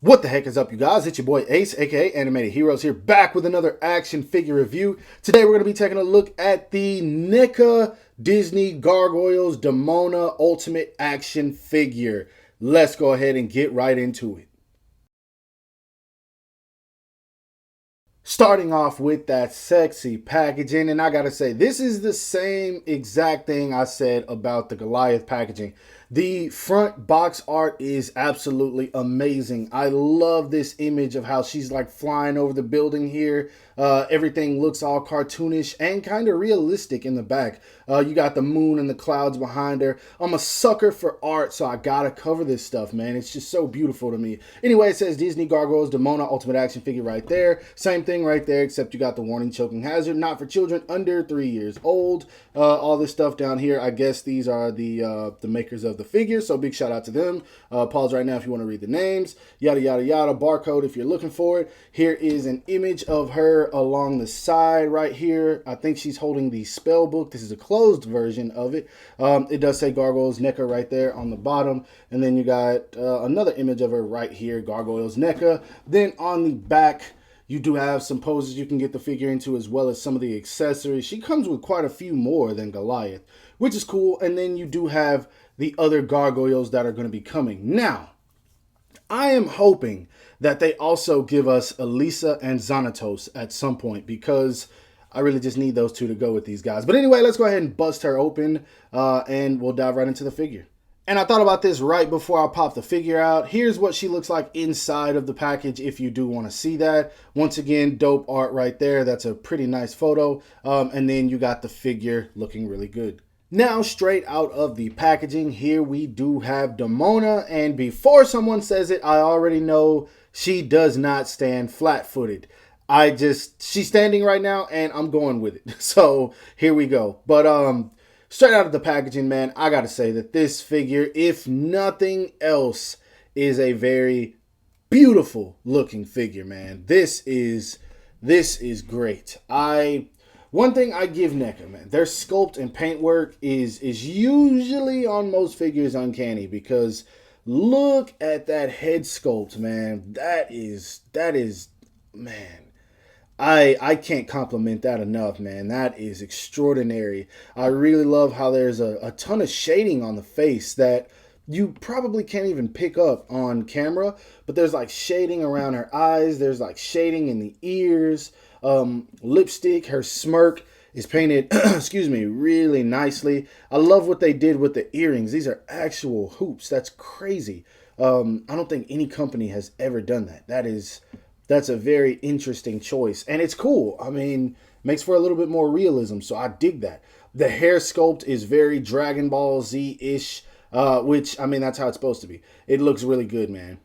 What the heck is up, you guys? It's your boy Ace, aka Animated Heroes, here back with another action figure review. Today we're going to be taking a look at the NECA Disney Gargoyles Demona Ultimate Action Figure. Let's go ahead and get right into it. Starting off with that sexy packaging, and I gotta say, this is the same exact thing I said about the Goliath packaging. The front box art is absolutely amazing. I love this image of how she's like flying over the building here. Everything looks all cartoonish and kind of realistic in the back. You got the moon and the clouds behind her. I'm a sucker for art, so I gotta cover this stuff, man. It's just so beautiful to me. Anyway, it says Disney Gargoyles Demona Ultimate Action Figure right there. Same thing right there, except you got the warning choking hazard, not for children under 3 years old. All this stuff down here, I guess these are the makers of the figure, so big shout out to them. Pause right now if you want to read the names. Yada yada yada. Barcode if you're looking for it. Here is an image of her along the side right here. I think she's holding the spell book. This is a closed version of it. It does say Gargoyles NECA right there on the bottom, and then you got another image of her right here, Gargoyles NECA. Then on the back, you do have some poses you can get the figure into, as well as some of the accessories. She comes with quite a few more than Goliath, which is cool. And then you do have the other gargoyles that are going to be coming. Now, I am hoping that they also give us Elisa and Xanatos at some point, because I really just need those two to go with these guys. But anyway, let's go ahead and bust her open and we'll dive right into the figure. And I thought about this right before I popped the figure out. Here's what she looks like inside of the package if you do want to see that. Once again, dope art right there. That's a pretty nice photo. And then you got the figure looking really good. Now, straight out of the packaging, here we do have Demona. And before someone says it, I already know she does not stand flat-footed. She's standing right now and I'm going with it. So here we go. But, straight out of the packaging, man, I gotta say that this figure, if nothing else, is a very beautiful looking figure, man. This is great. One thing I give NECA, man, their sculpt and paint work is usually on most figures uncanny, because look at that head sculpt, man. That is man. I can't compliment that enough, man. That is extraordinary. I really love how there's a ton of shading on the face that you probably can't even pick up on camera, but there's like shading around her eyes. There's like shading in the ears, lipstick. Her smirk is painted, excuse me, really nicely. I love what they did with the earrings. These are actual hoops. That's crazy. I don't think any company has ever done that. That's a very interesting choice. And it's cool. I mean, makes for a little bit more realism. So I dig that. The hair sculpt is very Dragon Ball Z-ish, which, I mean, that's how it's supposed to be. It looks really good, man.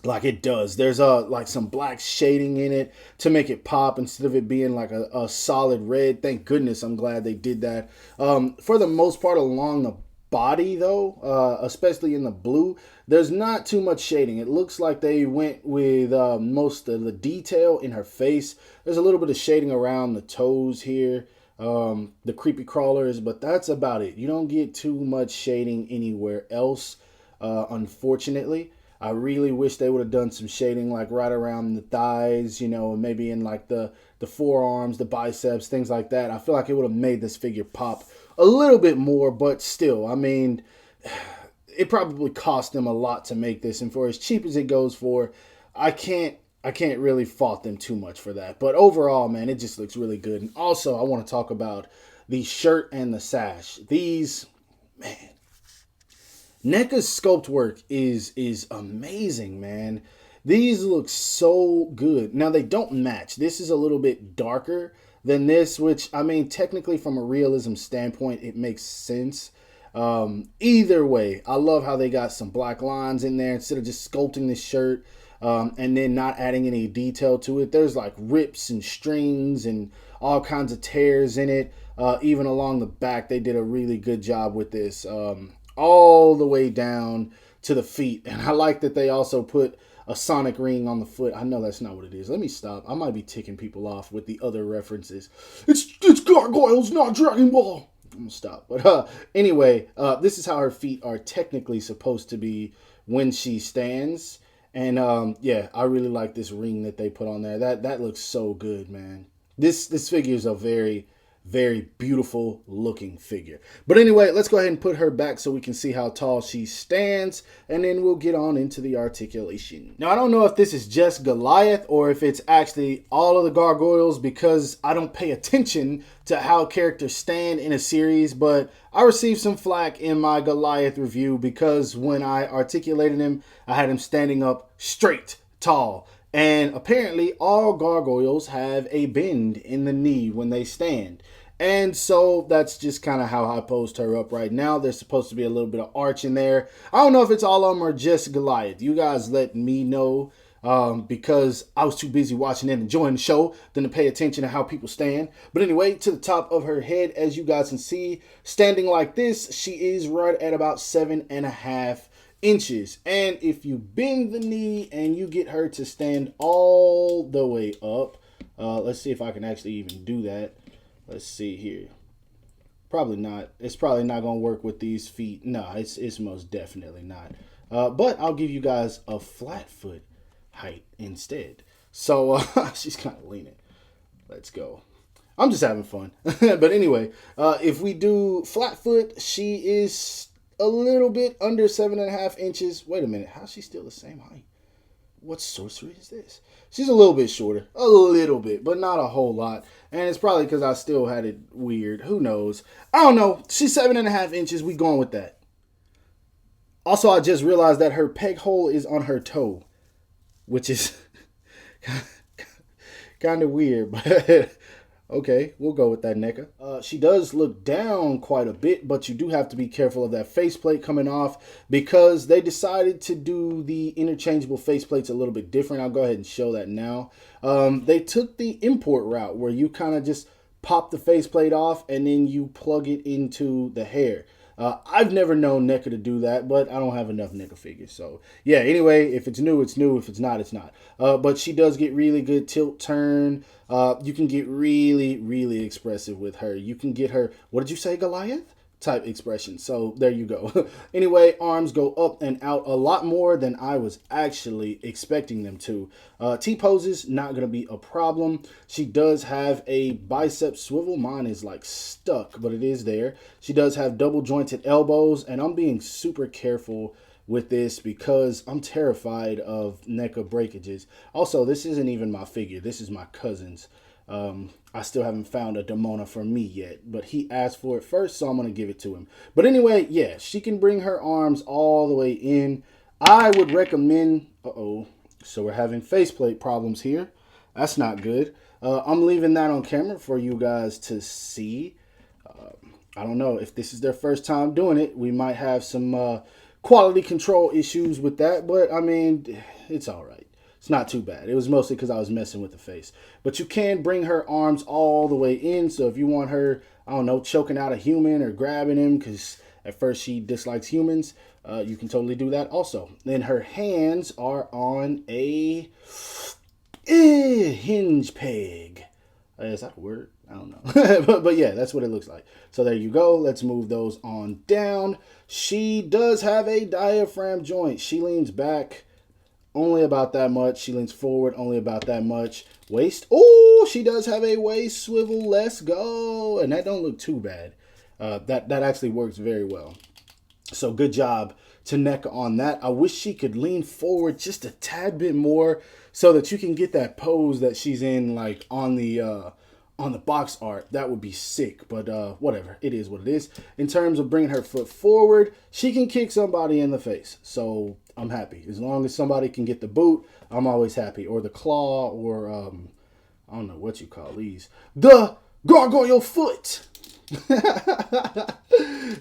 Like it does. There's like some black shading in it to make it pop instead of it being like a solid red. Thank goodness. I'm glad they did that. For the most part, along the body though, especially in the blue, there's not too much shading. It looks like they went with most of the detail in her face. There's a little bit of shading around the toes here, the creepy crawlers, but that's about it. You don't get too much shading anywhere else, unfortunately. I really wish they would have done some shading like right around the thighs, you know, and maybe in like the forearms, the biceps, things like that. I feel like it would have made this figure pop a little bit more, but still, I mean, it probably cost them a lot to make this, and for as cheap as it goes for, I can't really fault them too much for that. But overall, man, it just looks really good. And also, I want to talk about the shirt and the sash. These, man, NECA's sculpt work is amazing, man. These look so good. Now, they don't match. This is a little bit darker than this, which, I mean, technically from a realism standpoint, it makes sense. Either way, I love how they got some black lines in there instead of just sculpting this shirt and then not adding any detail to it. There's like rips and strings and all kinds of tears in it. Even along the back, they did a really good job with this. All the way down to the feet. And I like that they also put a sonic ring on the foot. I know that's not what it is. Let me stop. I might be ticking people off with the other references. It's Gargoyles, not Dragon Ball. I'm gonna stop. But anyway, this is how her feet are technically supposed to be when she stands. And yeah, I really like this ring that they put on there. That looks so good, man. This figure is a very beautiful looking figure. But anyway, let's go ahead and put her back so we can see how tall she stands, and then we'll get on into the articulation. Now, I don't know if this is just Goliath or if it's actually all of the gargoyles, because I don't pay attention to how characters stand in a series, but I received some flack in my Goliath review because when I articulated him, I had him standing up straight, tall. And apparently all gargoyles have a bend in the knee when they stand. And so that's just kind of how I posed her up right now. There's supposed to be a little bit of arch in there. I don't know if it's all of them or just Goliath. You guys let me know, because I was too busy watching and enjoying the show than to pay attention to how people stand. But anyway, to the top of her head, as you guys can see, standing like this, she is right at about 7.5 inches. And if you bend the knee and you get her to stand all the way up, let's see if I can actually even do that. Let's see here. Probably not. It's probably not gonna work with these feet. No, it's most definitely not. But I'll give you guys a flat foot height instead. So she's kind of leaning. Let's go. I'm just having fun. But anyway, if we do flat foot, she is a little bit under 7.5 inches. Wait a minute, how's she still the same height? What sorcery is this? She's a little bit shorter, a little bit, but not a whole lot. And it's probably because I still had it weird. Who knows? I don't know. She's 7.5 inches. We going with that. Also, I just realized that her peg hole is on her toe, which is kind of weird, but okay, we'll go with that, NECA. She does look down quite a bit, but you do have to be careful of that faceplate coming off because they decided to do the interchangeable faceplates a little bit different. I'll go ahead and show that now. They took the import route where you kind of just pop the faceplate off and then you plug it into the hair. I've never known NECA to do that, but I don't have enough NECA figures. So, yeah, anyway, if it's new, it's new. If it's not, it's not. But she does get really good tilt turn. You can get really expressive with her. You can get her, what did you say, Goliath? Type expression. So there you go. Anyway, arms go up and out a lot more than I was actually expecting them to. T-poses, not going to be a problem. She does have a bicep swivel. Mine is like stuck, but it is there. She does have double jointed elbows, and I'm being super careful with this because I'm terrified of NECA breakages. Also, this isn't even my figure. This is my cousin's. I still haven't found a Demona for me yet, but he asked for it first, so I'm going to give it to him. But anyway, yeah, she can bring her arms all the way in. I would recommend, so we're having faceplate problems here. That's not good. I'm leaving that on camera for you guys to see. I don't know if this is their first time doing it. We might have some quality control issues with that, but I mean, it's all right. It's not too bad. It was mostly because I was messing with the face. But you can bring her arms all the way in. So if you want her, I don't know, choking out a human or grabbing him because at first she dislikes humans, you can totally do that also. Then her hands are on a hinge peg. Is that a word? I don't know. but yeah, that's what it looks like. So there you go. Let's move those on down. She does have a diaphragm joint. She leans back only about that much. She leans forward only about that much. Waist. Oh, she does have a waist swivel. Let's go. And that don't look too bad. That actually works very well. So good job to NECA on that. I wish she could lean forward just a tad bit more so that you can get that pose that she's in, like on the box art. That would be sick, but whatever. It is what it is. In terms of bringing her foot forward, she can kick somebody in the face. So I'm happy. As long as somebody can get the boot, I'm always happy. Or the claw, or I don't know what you call these. The gargoyle foot.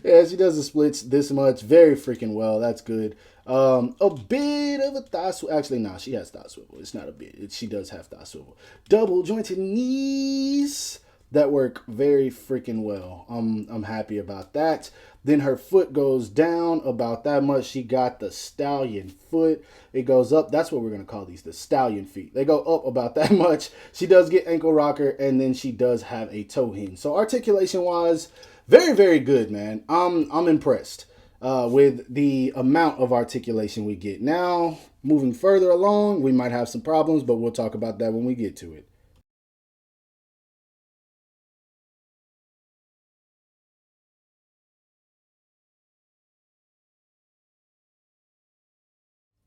Yeah, she does the splits this much very freaking well. That's good. A bit of a thigh swivel. Actually, no, she has thigh swivel. It's not a bit. She does have thigh swivel. Double jointed knees that work very freaking well. I'm happy about that. Then her foot goes down about that much. She got the stallion foot. It goes up. That's what we're going to call these, the stallion feet. They go up about that much. She does get ankle rocker, and then she does have a toe hinge. So articulation-wise, very, very good, man. I'm impressed. with the amount of articulation we get. Now, moving further along, we might have some problems, but we'll talk about that when we get to it.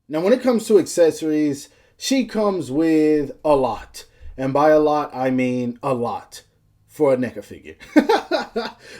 Now, when it comes to accessories, she comes with a lot. And by a lot, I mean a lot for a NECA figure.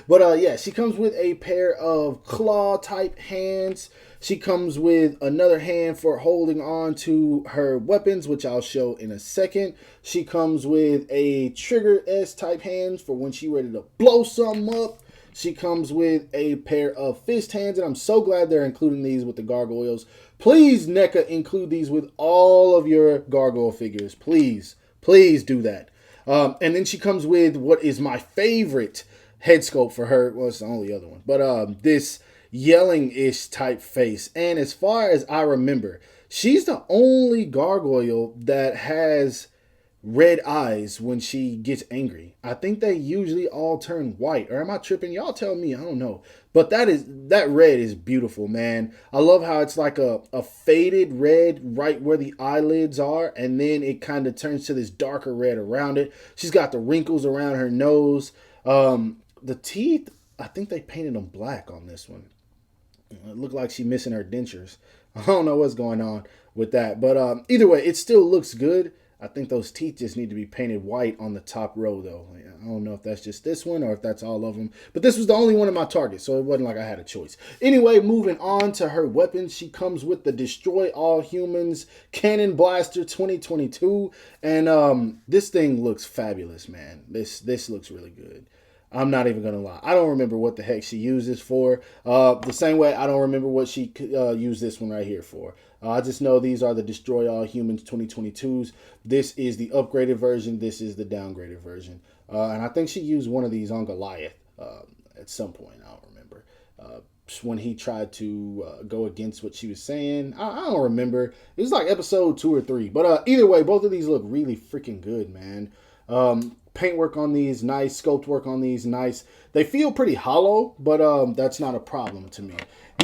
But yeah, she comes with a pair of claw type hands. She comes with another hand for holding on to her weapons, which I'll show in a second. She comes with a trigger S type hands for when she's ready to blow something up. She comes with a pair of fist hands, and I'm so glad they're including these with the gargoyles. Please, NECA, include these with all of your gargoyle figures. Please, please do that. And then she comes with what is my favorite head sculpt for her. Well, it's the only other one. But this yelling-ish type face. And as far as I remember, she's the only gargoyle that has red eyes when she gets angry. I think they usually all turn white. Or am I tripping? Y'all tell me. I don't know. But that red is beautiful, man. I love how it's like a faded red right where the eyelids are, and then it kind of turns to this darker red around it. She's got the wrinkles around her nose. The teeth, I think they painted them black on this one. It looked like she's missing her dentures. I don't know what's going on with that. But either way, it still looks good. I think those teeth just need to be painted white on the top row, though. I don't know if that's just this one or if that's all of them. But this was the only one in my target, so it wasn't like I had a choice. Anyway, moving on to her weapons. She comes with the Destroy All Humans Cannon Blaster 2022. And this thing looks fabulous, man. This looks really good. I'm not even going to lie. I don't remember what the heck she used this for. The same way I don't remember what she used this one right here for. I just know these are the Destroy All Humans 2022s. This is the upgraded version. This is the downgraded version. And I think she used one of these on Goliath at some point. I don't remember. When he tried to go against what she was saying. I don't remember. It was like episode 2 or 3. But either way, both of these look really freaking good, man. Paint work on these, nice. Sculpt work on these, nice. They feel pretty hollow, but that's not a problem to me.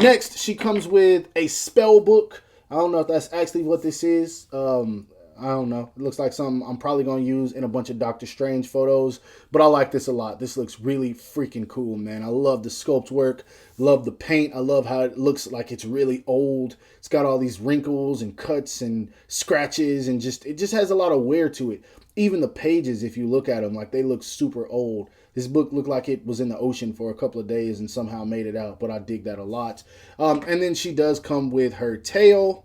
Next, she comes with a spell book. I don't know if that's actually what this is. I don't know. It looks like something I'm probably going to use in a bunch of Doctor Strange photos. But I like this a lot. This looks really freaking cool, man. I love the sculpt work. Love the paint. I love how it looks like it's really old. It's got all these wrinkles and cuts and scratches. And it just has a lot of wear to it. Even the pages, if you look at them, like they look super old. This book looked like it was in the ocean for a couple of days and somehow made it out. But I dig that a lot. And then she does come with her tail,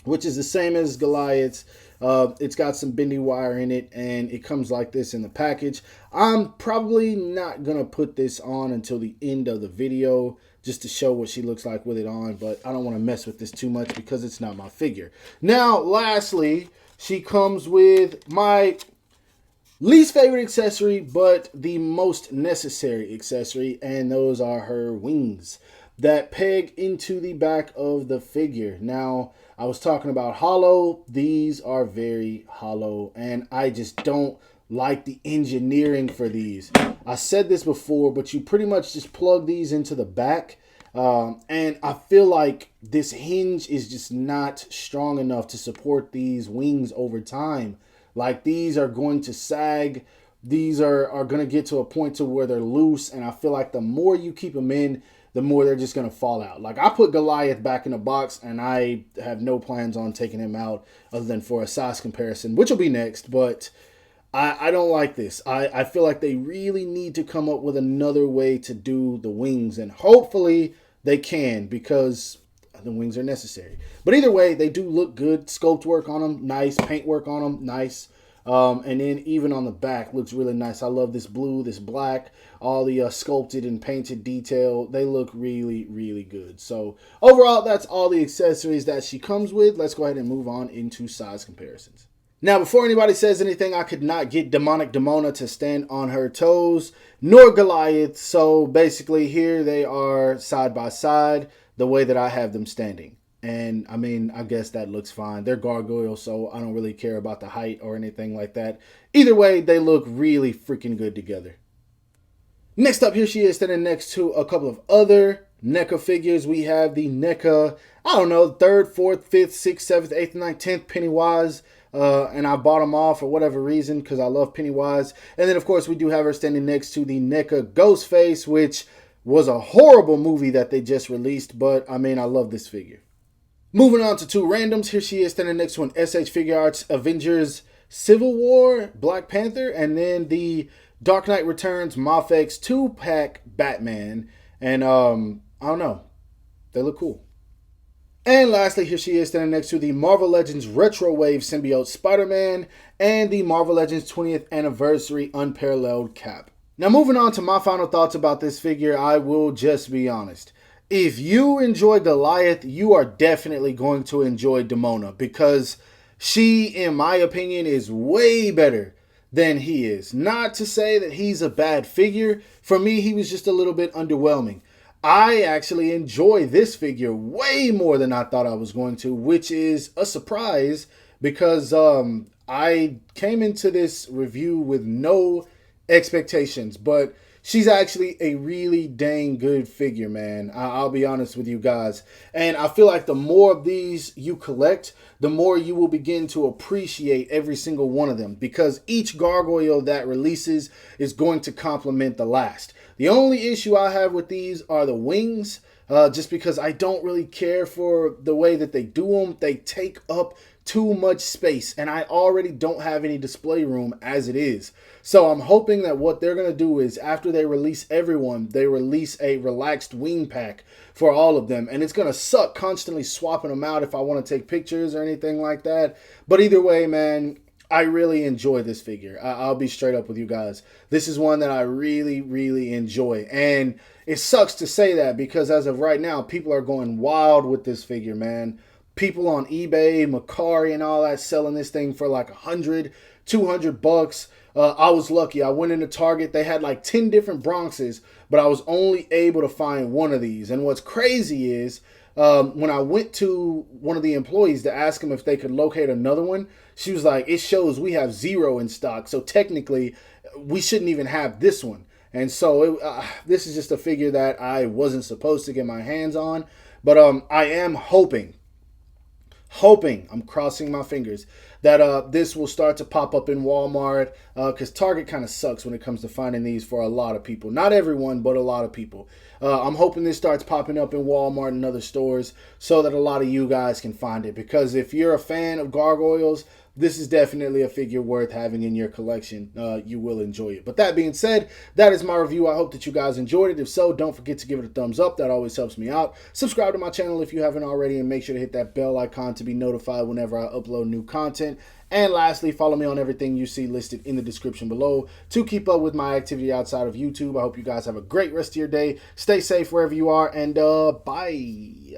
which is the same as Goliath's. It's got some bendy wire in it, and it comes like this in the package. I'm probably not going to put this on until the end of the video just to show what she looks like with it on, but I don't want to mess with this too much because it's not my figure. Now, lastly, she comes with my least favorite accessory, but the most necessary accessory, and those are her wings that peg into the back of the figure. Now, I was talking about hollow. These are very hollow, and I just don't like the engineering for these. I said this before, but you pretty much just plug these into the back, and I feel like this hinge is just not strong enough to support these wings over time. Like, these are going to sag. These are going to get to a point to where they're loose, and I feel like the more you keep them in, the more they're just going to fall out. Like, I put Goliath back in the box, and I have no plans on taking him out other than for a size comparison, which will be next, but I don't like this. I feel like they really need to come up with another way to do the wings, and hopefully they can, because the wings are necessary. But either way, they do look good. Sculpt work on them, nice. Paint work on them, nice. And then even on the back, looks really nice. I love this blue, this black, all the sculpted and painted detail. They look really, really good. So overall, that's all the accessories that she comes with. Let's go ahead and move on into size comparisons. Now, before anybody says anything, I could not get Demonic Demona to stand on her toes, nor Goliath. So basically here they are side by side, the way that I have them standing. And I mean, I guess that looks fine. They're gargoyles, so I don't really care about the height or anything like that. Either way, they look really freaking good together. Next up, here she is standing next to a couple of other NECA figures, we have the NECA, I don't know, 3rd, 4th, 5th, 6th, 7th, 8th, 9th, 10th Pennywise. And I bought them all for whatever reason because I love Pennywise. And then, of course, we do have her standing next to the NECA Ghostface, which was a horrible movie that they just released. But, I mean, I love this figure. Moving on to 2 randoms. Here she is standing next to an SH Figure Arts Avengers Civil War Black Panther. And then the Dark Knight Returns Mafex 2-pack Batman. And, I don't know. They look cool. And lastly, here she is standing next to the Marvel Legends Retro Wave Symbiote Spider-Man and the Marvel Legends 20th Anniversary Unparalleled Cap. Now moving on to my final thoughts about this figure, I will just be honest. If you enjoy Goliath, you are definitely going to enjoy Demona because she, in my opinion, is way better than he is. Not to say that he's a bad figure. For me, he was just a little bit underwhelming. I actually enjoy this figure way more than I thought I was going to, which is a surprise because I came into this review with no expectations, but she's actually a really dang good figure, man. I'll be honest with you guys. And I feel like the more of these you collect, the more you will begin to appreciate every single one of them because each gargoyle that releases is going to complement the last. The only issue I have with these are the wings, just because I don't really care for the way that they do them. They take up too much space, and I already don't have any display room as it is. So I'm hoping that what they're going to do is after they release everyone, they release a relaxed wing pack for all of them. And it's going to suck constantly swapping them out if I want to take pictures or anything like that. But either way, man, I really enjoy this figure. I'll be straight up with you guys. This is one that I really, really enjoy. And it sucks to say that because as of right now, people are going wild with this figure, man. People on eBay, Macari and all that selling this thing for like $100, $200. I was lucky. I went into Target. They had like 10 different Bronxes, but I was only able to find one of these. And what's crazy is when I went to one of the employees to ask them if they could locate another one, she was like, it shows we have 0 in stock. So technically, we shouldn't even have this one. And so this is just a figure that I wasn't supposed to get my hands on. But I am hoping, I'm crossing my fingers, that this will start to pop up in Walmart because Target kind of sucks when it comes to finding these for a lot of people. Not everyone, but a lot of people. I'm hoping this starts popping up in Walmart and other stores so that a lot of you guys can find it. Because if you're a fan of gargoyles, this is definitely a figure worth having in your collection. You will enjoy it. But that being said, that is my review. I hope that you guys enjoyed it. If so, don't forget to give it a thumbs up. That always helps me out. Subscribe to my channel if you haven't already, and make sure to hit that bell icon to be notified whenever I upload new content. And lastly, follow me on everything you see listed in the description below to keep up with my activity outside of YouTube. I hope you guys have a great rest of your day. Stay safe wherever you are, and bye.